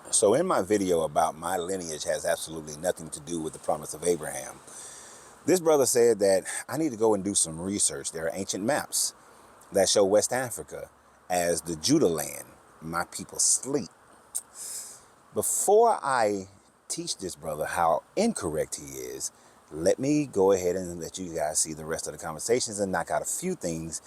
So in my video about my lineage has absolutely nothing to do with the promise of Abraham, this brother said that I need to go and do some research. There are ancient maps that show West Africa as the Judah land. My people sleep. Before I teach this brother how incorrect he is, let me go ahead and let you guys see the rest of the conversations and knock out a few things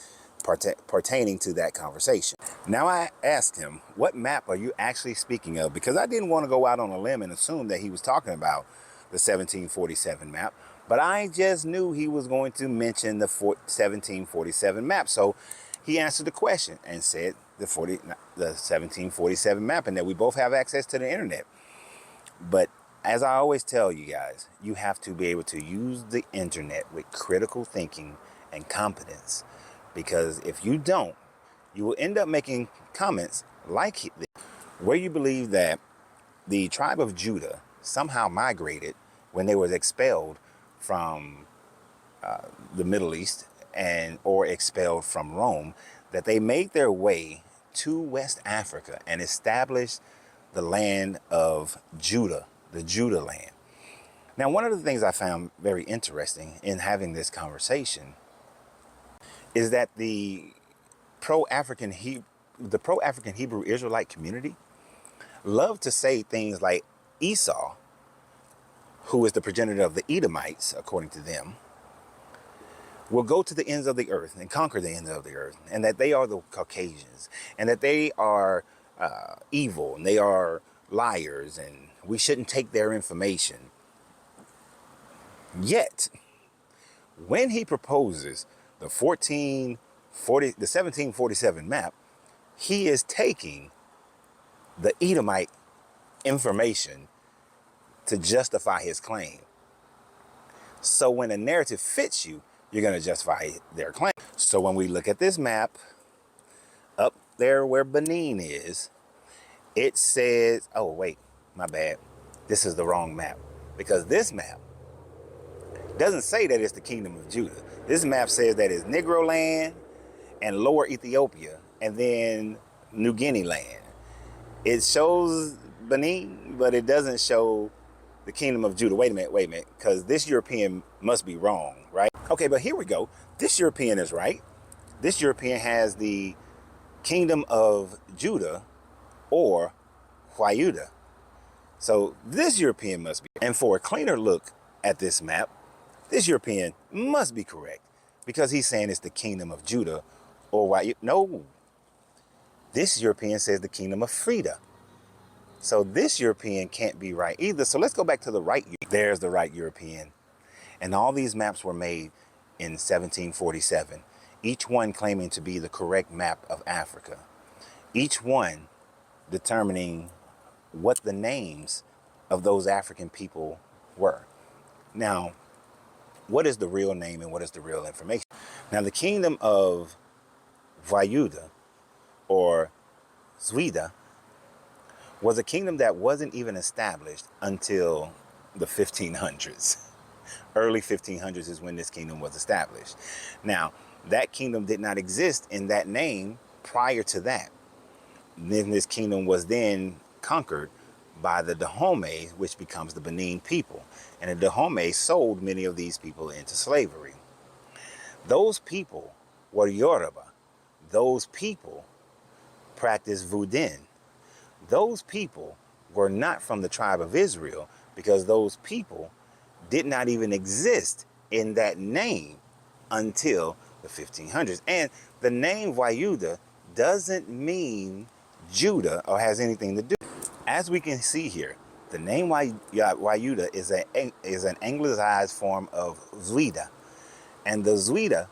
pertaining to that conversation. Now I asked him, what map are you actually speaking of? Because I didn't want to go out on a limb and assume that he was talking about the 1747 map, but I just knew he was going to mention the 1747 map. So he answered the question and said the 1747 map, and that we both have access to the internet. But as I always tell you guys, you have to be able to use the internet with critical thinking and competence. Because if you don't, you will end up making comments like this, where you believe that the tribe of Judah somehow migrated when they were expelled from the Middle East or expelled from Rome, that they made their way to West Africa and established the land of Judah, the Judah land. Now, one of the things I found very interesting in having this conversation is that the pro-African Hebrew Israelite community love to say things like Esau, who is the progenitor of the Edomites, according to them, will go to the ends of the earth and conquer the ends of the earth, and that they are the Caucasians, and that they are evil, and they are liars, and we shouldn't take their information. Yet, when he proposes the 1747 map, he is taking the Edomite information to justify his claim. So when a narrative fits you, you're going to justify their claim. So when we look at this map, up there where Benin is, it says, oh wait, my bad. This is the wrong map. Because this map doesn't say that it's the kingdom of Judah. This map says that it's Negro land and Lower Ethiopia, and then New Guinea land. It shows Benin, but it doesn't show the kingdom of Judah. Wait a minute, because this European must be wrong, right? Okay, but here we go. This European is right. This European has the kingdom of Judah or Wuda. So this European must be. And for a cleaner look at this map, this European must be correct, because he's saying it's the kingdom of Judah or Wuda. No, this European says the kingdom of Frida. So this European can't be right either. So let's go back to the right. There's the right European. And all these maps were made in 1747, each one claiming to be the correct map of Africa, each one determining what the names of those African people were. Now, what is the real name and what is the real information? Now, the kingdom of Wuda or Wuda was a kingdom that wasn't even established until the 1500s. Early 1500s is when this kingdom was established. Now, that kingdom did not exist in that name prior to that. Then this kingdom was then conquered by the Dahomey, which becomes the Benin people. And the Dahomey sold many of these people into slavery. Those people were Yoruba. Those people practiced Voodoo. Those people were not from the tribe of Israel, because those people did not even exist in that name until the 1500s. And the name Wuda doesn't mean Judah or has anything to do. As we can see here, the name Wuda is an anglicized form of Wuda. And the Wuda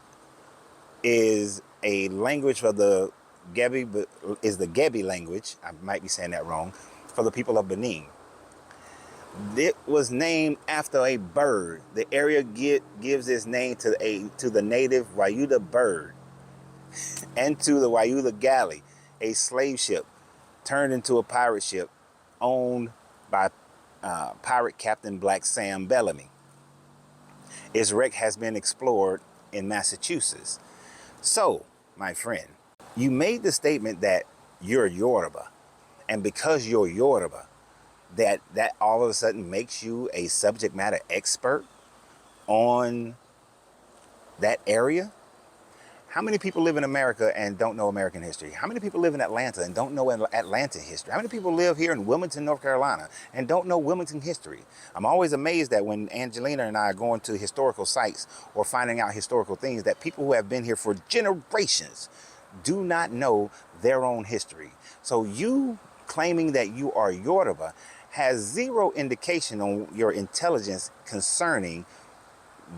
is a language for the Gebi language. I might be saying that wrong, for the people of Benin. It was named after a bird. The area gives its name to the native Wuda bird, and to the Wuda galley, a slave ship turned into a pirate ship owned by pirate Captain Black Sam Bellamy. Its wreck has been explored in Massachusetts. So, my friend, you made the statement that you're Yoruba, and because you're Yoruba, that all of a sudden makes you a subject matter expert on that area? How many people live in America and don't know American history? How many people live in Atlanta and don't know Atlanta history? How many people live here in Wilmington, North Carolina and don't know Wilmington history? I'm always amazed that when Angelina and I are going to historical sites or finding out historical things, that people who have been here for generations do not know their own history. So you claiming that you are Yoruba has zero indication on your intelligence concerning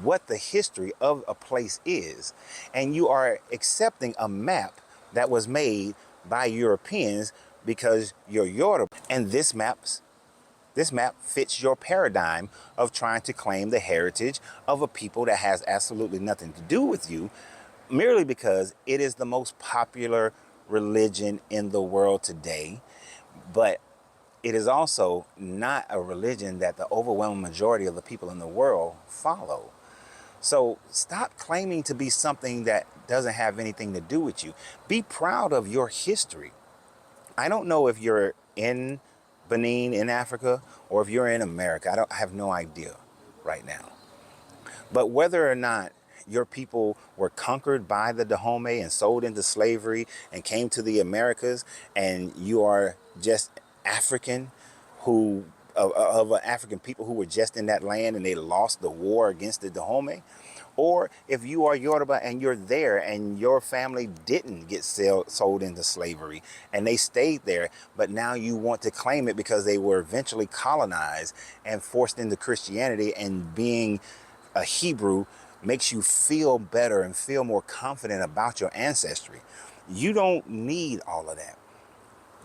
what the history of a place is. And you are accepting a map that was made by Europeans because you're Yoruba. And this map fits your paradigm of trying to claim the heritage of a people that has absolutely nothing to do with you, merely because it is the most popular religion in the world today. But it is also not a religion that the overwhelming majority of the people in the world follow. So stop claiming to be something that doesn't have anything to do with you. Be proud of your history. I don't know if you're in Benin, in Africa, or if you're in America. I have no idea right now. But whether or not your people were conquered by the Dahomey and sold into slavery and came to the Americas, and you are just African who of African people who were just in that land and they lost the war against the Dahomey, or if you are Yoruba and you're there and your family didn't get sold into slavery and they stayed there, but now you want to claim it because they were eventually colonized and forced into Christianity, and being a Hebrew makes you feel better and feel more confident about your ancestry. You don't need all of that.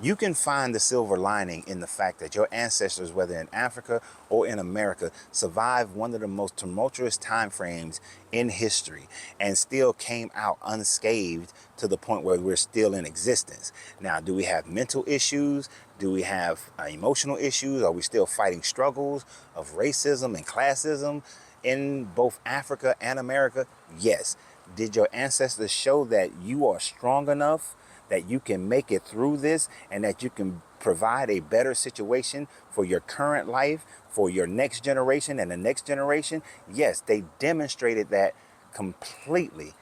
You can find the silver lining in the fact that your ancestors, whether in Africa or in America, survived one of the most tumultuous time frames in history and still came out unscathed to the point where we're still in existence. Now, do we have mental issues? Do we have emotional issues? Are we still fighting struggles of racism and classism in both Africa and America? Yes. Did your ancestors show that you are strong enough, that you can make it through this, and that you can provide a better situation for your current life, for your next generation and the next generation? Yes, they demonstrated that completely,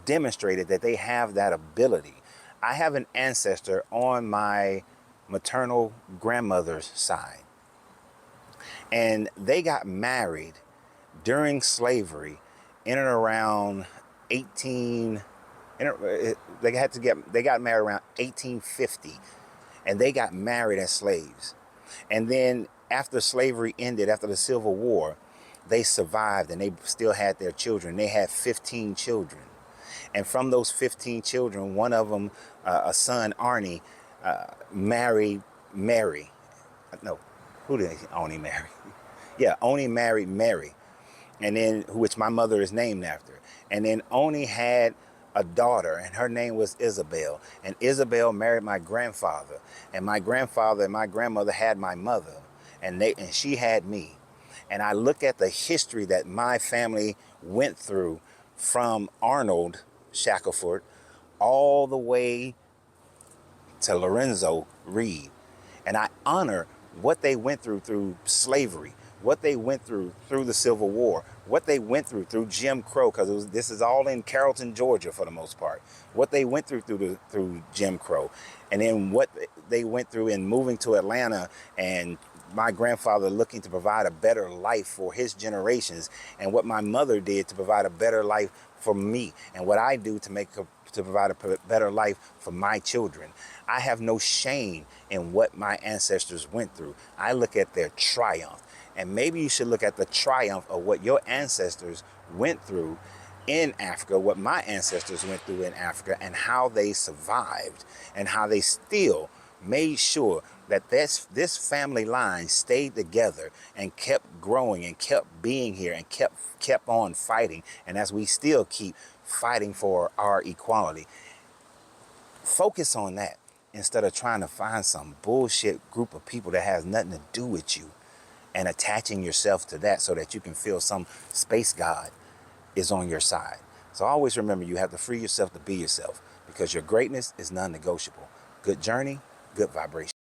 demonstrated that they have that ability. I have an ancestor on my maternal grandmother's side, and they got married during slavery in and around 18 they got married around 1850, and they got married as slaves. And then after slavery ended, after the Civil War, they survived and they still had their children. They had 15 children. And from those 15 children, one of them, a son, Arnie, married Mary. No, who did Oni marry? Yeah, Oni married Mary, and then which my mother is named after. And then Oni had a daughter, and her name was Isabel. And Isabel married my grandfather, and my grandfather and my grandmother had my mother, and she had me. And I look at the history that my family went through from Arnold Shackelford all the way to Lorenzo Reed, and I honor what they went through slavery, what they went through the Civil War, what they went through Jim Crow, because this is all in Carrollton, Georgia for the most part. What they went through Jim Crow, and then what they went through in moving to Atlanta, and my grandfather looking to provide a better life for his generations, and what my mother did to provide a better life for me, and what I do to provide a better life for my children. I have no shame in what my ancestors went through. I look at their triumph. And maybe you should look at the triumph of what your ancestors went through in Africa, what my ancestors went through in Africa, and how they survived, and how they still made sure that this family line stayed together and kept growing and kept being here and kept on fighting. And as we still keep fighting for our equality, focus on that instead of trying to find some bullshit group of people that has nothing to do with you and attaching yourself to that so that you can feel some space god is on your side. So always remember, you have to free yourself to be yourself, because your greatness is non-negotiable. Good journey, good vibration.